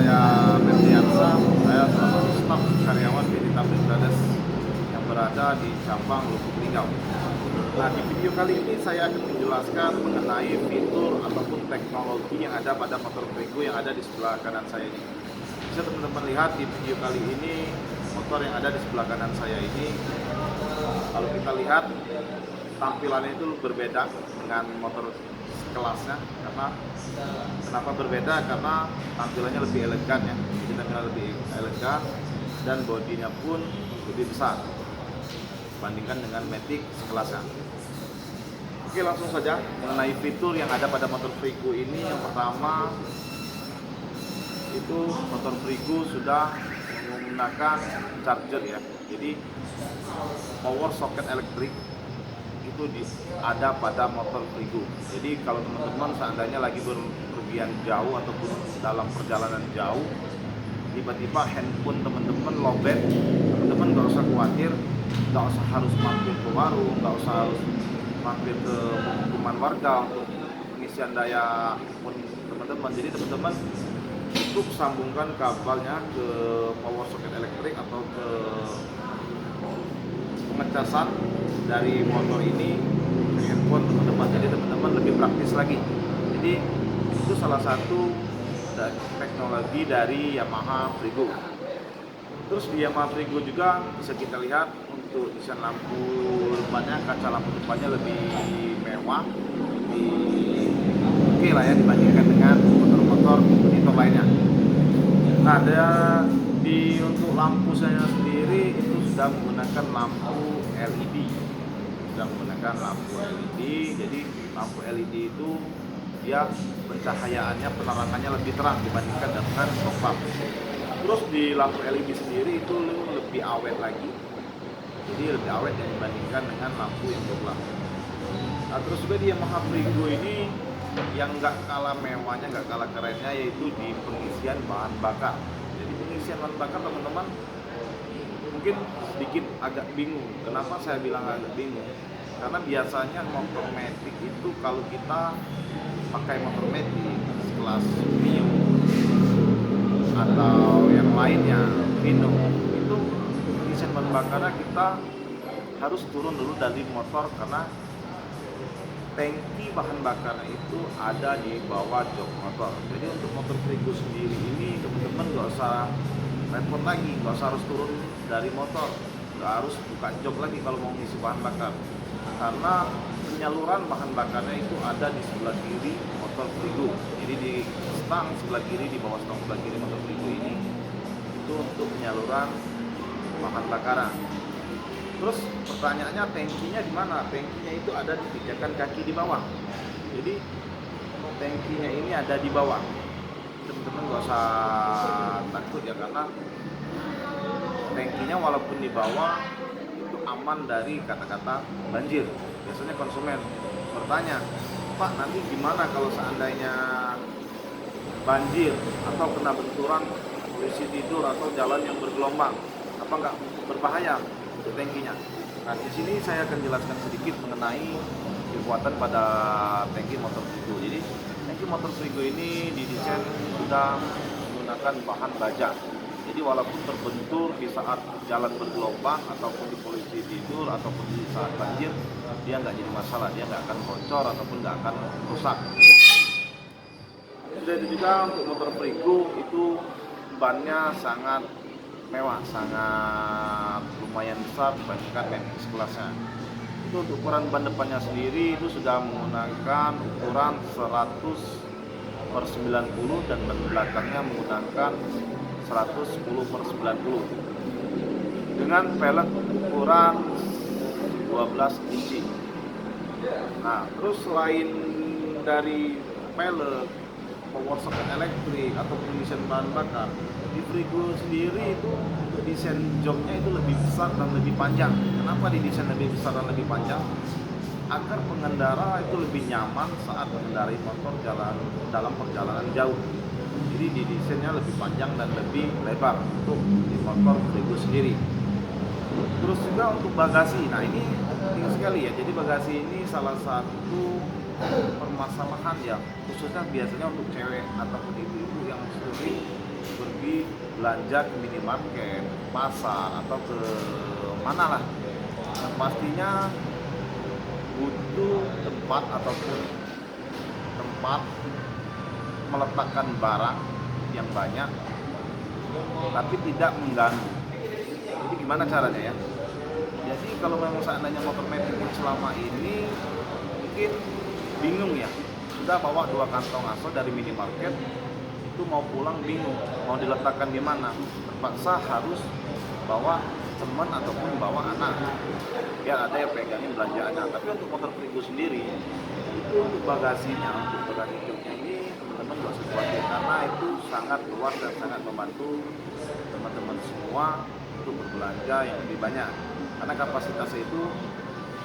saya Berdiansa, saya salah satu staf karyawan PT Tamrin Brothers yang berada di cabang Lubuk Linggau. Nah, di video kali ini saya akan menjelaskan mengenai fitur ataupun teknologi yang ada pada motor Frigo yang ada di sebelah kanan saya ini. Bisa teman-teman lihat di video kali ini, motor yang ada di sebelah kanan saya ini, kalau kita lihat tampilannya itu berbeda dengan motor sekelasnya. Karena kenapa berbeda? Karena tampilannya lebih elegan ya, jadi tampilan lebih elegan dan bodinya pun lebih besar dibandingkan dengan Matic sekelasnya. Oke, langsung saja mengenai fitur yang ada pada motor Frigo ini. Yang pertama itu motor Frigo sudah menggunakan charger ya, jadi power socket elektrik itu ada pada motor Frigo. Jadi kalau teman-teman seandainya lagi berpergian jauh ataupun dalam perjalanan jauh, tiba-tiba handphone teman-teman lowbat, teman-teman nggak usah khawatir, nggak usah harus mampir ke warung, nggak usah harus mampir ke pemukiman warga untuk pengisian daya handphone teman-teman. Jadi teman-teman cukup sambungkan kabelnya ke power socket elektrik atau ke pengecasan dari motor ini ke handphone teman-teman. Jadi teman-teman lebih praktis lagi. Jadi itu salah satu teknologi dari Yamaha Frigo. Terus di Yamaha Frigo juga bisa kita lihat untuk desain lampu depannya, kaca lampu depannya lebih mewah, lebih oke lah ya dibandingkan dengan motor-motor kompetitor lainnya. Nah, untuk lampu saya sendiri itu sudah menggunakan lampu LED. Jadi lampu LED itu dia pencahayaannya, penerangannya lebih terang dibandingkan dengan stop. Terus di lampu LED sendiri itu lebih awet lagi. Jadi lebih awet yang dibandingkan dengan lampu yang doblang. Nah, terus juga di Yamaha Frigo ini yang nggak kalah mewahnya, nggak kalah kerennya, yaitu di pengisian bahan bakar. Jadi pengisian bahan bakar teman-teman mungkin sedikit agak bingung. Kenapa saya bilang agak bingung? Karena biasanya motor Matic itu kalau kita pakai motor Matic kelas Mio atau yang lainnya, Vino, itu pengisian bahan bakarnya kita harus turun dulu dari motor karena tangki bahan bakar itu ada di bawah jok motor. Jadi untuk motor Frigo sendiri ini teman-teman nggak usah repot lagi, nggak usah harus turun dari motor, nggak harus buka jok lagi kalau mau ngisi bahan bakar, karena penyaluran bahan bakarnya itu ada di sebelah kiri motor Frigo. Jadi di stang sebelah kiri, di bawah stang sebelah kiri motor Frigo ini itu untuk penyaluran bahan bakaran. Terus pertanyaannya, tangkinya di mana? Tangkinya itu ada di pijakan kaki di bawah. Jadi tangkinya ini ada di bawah. Teman-teman nggak usah takut ya, karena tangkinya walaupun di bawah itu aman dari kata-kata banjir. Biasanya konsumen bertanya, Pak, nanti gimana kalau seandainya banjir atau kena benturan, polisi tidur atau jalan yang bergelombang, apa nggak berbahaya untuk tangkinya? Nah, di sini saya akan jelaskan sedikit mengenai kekuatan pada tangki motor Frigo. Jadi tangki motor Frigo ini didesain sudah menggunakan bahan baja. Jadi walaupun terbentur di saat jalan bergelombang ataupun di polisi tidur ataupun di saat banjir, dia nggak jadi masalah, dia nggak akan bocor ataupun nggak akan rusak. Sudah itu juga untuk motor Frigo itu bannya sangat mewah, sangat lumayan besar dibandingkan Matic sekelasnya. Itu untuk ukuran ban depannya sendiri itu sudah menggunakan ukuran 100/90 dan ban belakangnya menggunakan 110/90 dengan pelek ukuran 12 inci. Nah, terus selain dari pelek, power socket elektrik atau pengisian bahan bakar, di Frigo sendiri itu untuk desain joknya itu lebih besar dan lebih panjang. Kenapa didesain lebih besar dan lebih panjang? Agar pengendara itu lebih nyaman saat mengendarai motor dalam perjalanan jauh. Jadi didesainnya lebih panjang dan lebih lebar untuk di motor Frigo sendiri. Terus juga untuk bagasi, nah ini penting sekali ya. Jadi bagasi ini salah satu permasalahan ya, khususnya biasanya untuk cewek ataupun ibu-ibu yang sering belanja ke minimarket, pasar atau ke mana lah, yang pastinya butuh tempat ataupun tempat meletakkan barang yang banyak tapi tidak mengganggu. Jadi gimana caranya ya? Jadi kalau memang seandainya motor metik yang selama ini mungkin bingung ya, sudah bawa 2 kantong aso dari minimarket, itu mau pulang bingung mau diletakkan di mana, terpaksa harus bawa teman ataupun bawa anak biar ada yang pegangin belanjaannya. Tapi untuk motor Frigo sendiri itu untuk bagasinya, untuk bagasi joknya ini teman-teman gak usah khawatir karena itu sangat luas dan sangat membantu teman-teman semua untuk berbelanja yang lebih banyak, karena kapasitasnya itu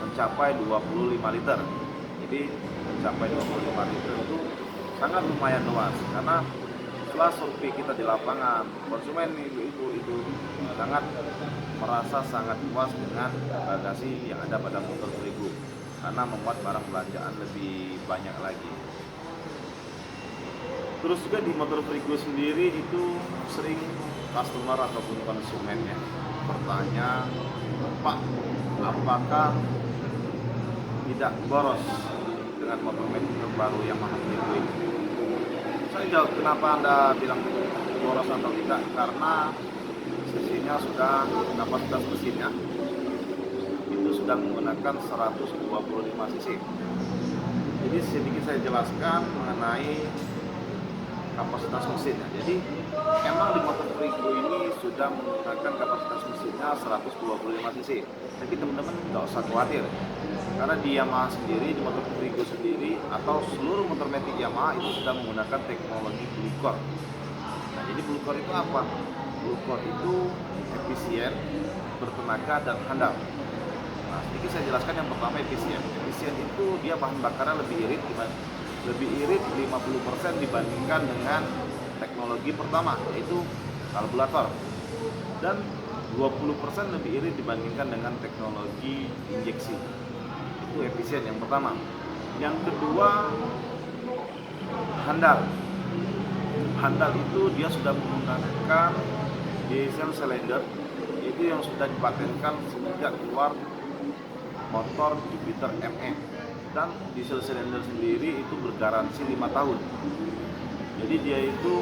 mencapai 25 liter. Jadi mencapai 25 liter itu sangat lumayan luas, karena setelah survei kita di lapangan, konsumen itu sangat merasa sangat puas dengan bagasi yang ada pada motor Frigo karena memuat barang belanjaan lebih banyak lagi. Terus juga di motor Frigo sendiri itu sering customer ataupun konsumen ya bertanya, Pak, apakah tidak boros dengan motor metik terbaru Yamaha Frigo ini? Saya jawab, kenapa Anda bilang boros atau tidak? Karena cc-nya sudah, kapasitas mesinnya itu sudah menggunakan 125 cc. Jadi sedikit saya jelaskan mengenai kapasitas mesinnya. Jadi emang di motor Frigo ini sudah menggunakan kapasitas mesinnya 125 cc. Tapi teman-teman nggak usah khawatir, karena di Yamaha sendiri, di motor Frigo sendiri atau seluruh motor metik Yamaha itu sudah menggunakan teknologi Blue Core. Nah, jadi Blue Core itu apa? Blue Core itu efisien, bertenaga dan handal. Nah, sedikit saya jelaskan. Yang pertama efisien. Efisien itu dia bahan bakarnya lebih irit 50% dibandingkan dengan teknologi pertama, yaitu karburator, dan 20% lebih irit dibandingkan dengan teknologi injeksi. Itu efisien yang pertama. Yang kedua, handal. Handal itu dia sudah menggunakan diesel cylinder, itu yang sudah dipatenkan sejak keluar motor Jupiter ME, dan diesel cylinder sendiri itu bergaransi 5 tahun. Jadi dia itu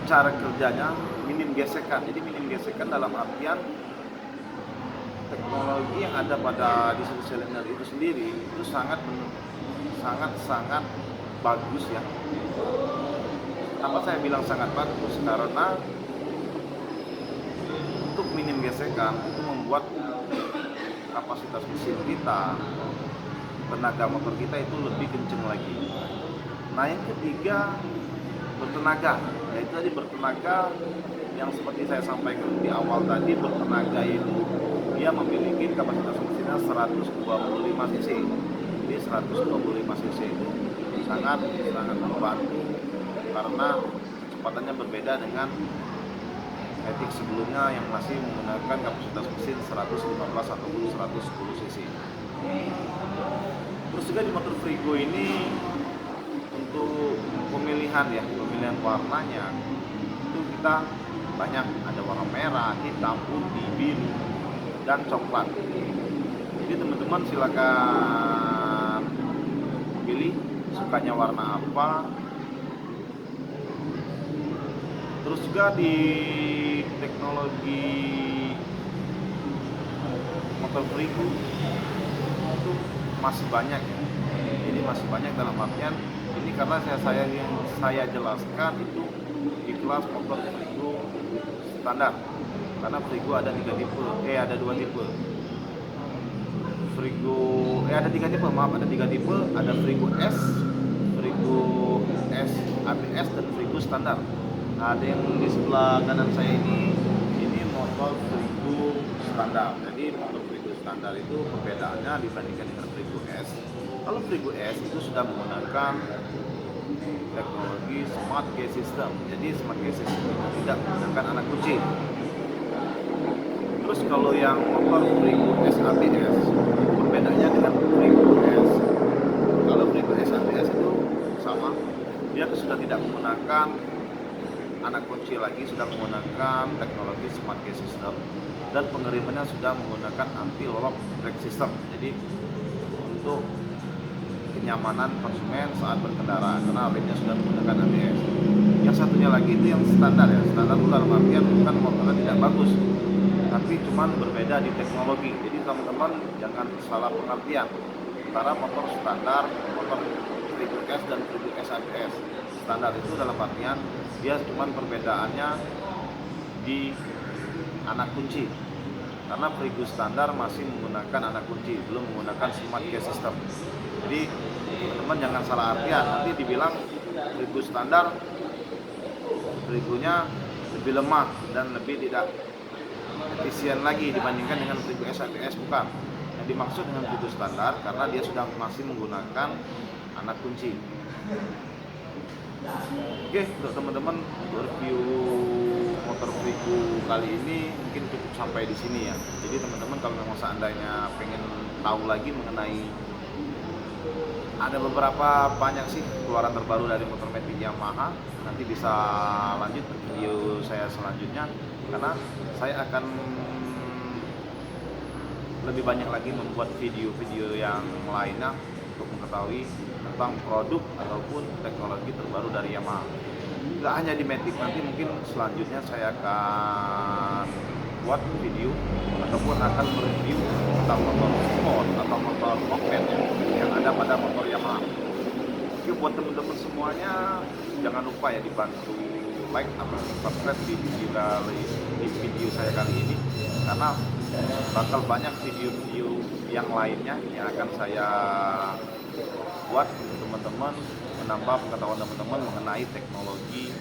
cara kerjanya minim gesekan. Jadi minim gesekan dalam artian teknologi yang ada pada diesel cylinder itu sendiri itu sangat bagus ya. Kenapa saya bilang sangat bagus? Karena untuk minim gesekan itu membuat kapasitas mesin kita, tenaga motor kita itu lebih kenceng lagi. Nah, yang ketiga, bertenaga. Yaitu tadi bertenaga yang seperti saya sampaikan di awal tadi, bertenaga itu dia memiliki kapasitas mesinnya 125 cc. Jadi 125 cc itu sangat membantu karena kecepatannya berbeda dengan metik sebelumnya yang masih menggunakan kapasitas mesin 115 ataupun 110 cc. Terus juga di motor Frigo ini untuk pemilihan warnanya itu kita banyak, ada warna merah, hitam, putih, biru, dan coklat. Jadi teman-teman silakan pilih sukanya warna apa. Terus juga di teknologi motor Frigo itu masih banyak ya. Jadi masih banyak dalam artian ini karena saya jelaskan itu di kelas motor Frigo standar. Karena Frigo ada 3 tipe, ada 2 tipe. Frigo ada 3 tipe, ada 3 tipe, ada Frigo S, Frigo S ABS, dan Frigo standar. Nah, ada yang di sebelah kanan saya ini motor Frigo standar. Jadi motor Frigo standar itu perbedaannya dibandingkan dengan Frigo S. Kalau Frigo S itu sudah menggunakan teknologi Smart Gear System. Jadi Smart Gear System itu tidak menggunakan anak kucing. Terus kalau yang motor Frigo S ABS, perbedaannya dengan Frigo S. Kalau Frigo S ABS itu sama, dia sudah tidak menggunakan anak kunci lagi sudah menggunakan teknologi smart key system, dan pengirimannya sudah menggunakan anti lock brake system. Jadi untuk kenyamanan konsumen saat berkendara, karena remnya sudah menggunakan ABS. Yang satunya lagi itu yang standar ya, standar itu dalam artian bukan motornya tidak bagus, tapi cuman berbeda di teknologi. Jadi teman-teman jangan salah pengertian antara motor standar, motor 1000S dan 1000S ABS. Standar itu dalam artian dia cuman perbedaannya di anak kunci, karena Prigu standar masih menggunakan anak kunci, belum menggunakan smart key system. Jadi teman-teman jangan salah artian, nanti dibilang Prigu standar Prigunya lebih lemah dan lebih tidak efisien lagi dibandingkan dengan Prigu ABS. Bukan, yang dimaksud dengan Prigu standar karena dia sudah masih menggunakan anak kunci. Oke, untuk teman-teman, review motor Prigu kali ini mungkin cukup sampai di sini ya. Jadi teman-teman kalau memang seandainya pengen tahu lagi mengenai, ada beberapa banyak sih keluaran terbaru dari motor metik Yamaha, nanti bisa lanjut ke video saya selanjutnya, karena saya akan lebih banyak lagi membuat video-video yang lainnya untuk mengetahui tentang produk ataupun teknologi terbaru dari Yamaha. Nggak hanya di Matic, nanti mungkin selanjutnya saya akan buat video ataupun akan mereview tentang motor sport atau motor moped yang ada pada motor Yamaha. Oke, buat teman-teman semuanya jangan lupa ya dibantu like atau subscribe di video saya kali ini, karena bakal banyak video-video yang lainnya yang akan saya buat untuk teman-teman menambah pengetahuan teman-teman mengenai teknologi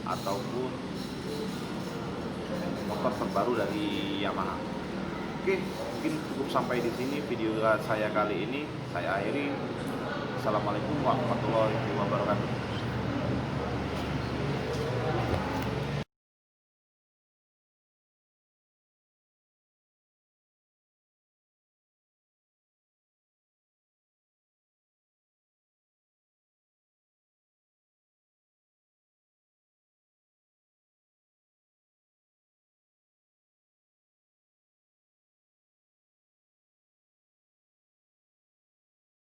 ataupun motor terbaru dari Yamaha. Oke, mungkin cukup sampai di sini video saya kali ini. Saya akhiri. Assalamualaikum warahmatullahi wabarakatuh.